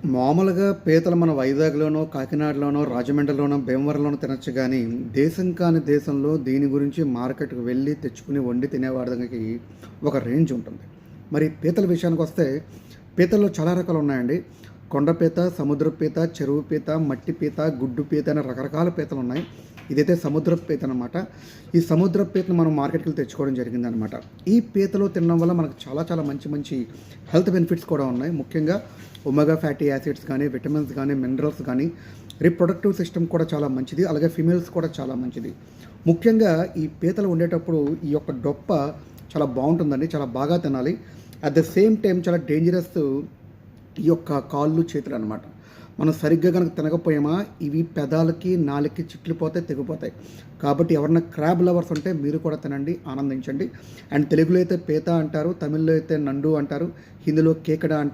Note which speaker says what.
Speaker 1: మామూలుగా పీతలు మన వైజాగ్‌లోనో, కాకినాడలోనో, రాజమండ్రిలోనో, భీమవరంలోనో తినొచ్చు గానీ, దేశం కాని దేశంలో దీని గురించి మార్కెట్‌కి వెళ్ళి తెచ్చుకొని వండి తినేవాడికి ఒక రేంజ్ ఉంటుంది. మరి పీతల విషయానికొస్తే పీతల్లో చాలా రకాలున్నాయండి. కొండ పీత, సముద్రపు పీత, చెరువు పీత, మట్టి పీత, గుడ్డు పీత అని రకరకాల పీతలున్నాయి. ఇదైతే సముద్రపు పీత అనమాట. ఈ సముద్రపు పీతను మనం మార్కెట్‌కెళ్ళి తెచ్చుకోవడం జరిగిందనమాట. ఈ పీతలు తినడం వల్ల మనకు చాలా చాలా మంచి మంచి హెల్త్ బెనిఫిట్స్ కూడా ఉన్నాయి. ముఖ్యంగా ఒమెగా ఫ్యాటీ యాసిడ్స్ కానీ, విటమిన్స్ కానీ, మినరల్స్ కానీ, రీప్రొడక్టివ్ సిస్టమ్ కూడా చాలా మంచిది. అలాగే ఫీమేల్స్ కూడా చాలా మంచిది. ముఖ్యంగా ఈ పీతలు వండేటప్పుడు ఈ యొక్క డొప్ప చాలా బావుంటుందండి. చాలా బాగా తినాలి. అట్ ద సేమ్ టైం చాలా డేంజరస్ ఈ యొక్క కాళ్ళు, చేతులనమాట. మనం సరిగ్గా గనక తినకపోయామా ఇవి పెదాలకి, నాలుకకి చిట్లిపోతాయి, తెగిపోతాయి. కాబట్టి ఎవరైనా క్రాబ్ లవర్స్ ఉంటే మీరు కూడా తినండి, ఆనందించండి. అండ్ తెలుగులో అయితే పీత అంటారు, తమిళ్‌లో అయితే నండు అంటారు, హిందీలో కేకడ అంటారు.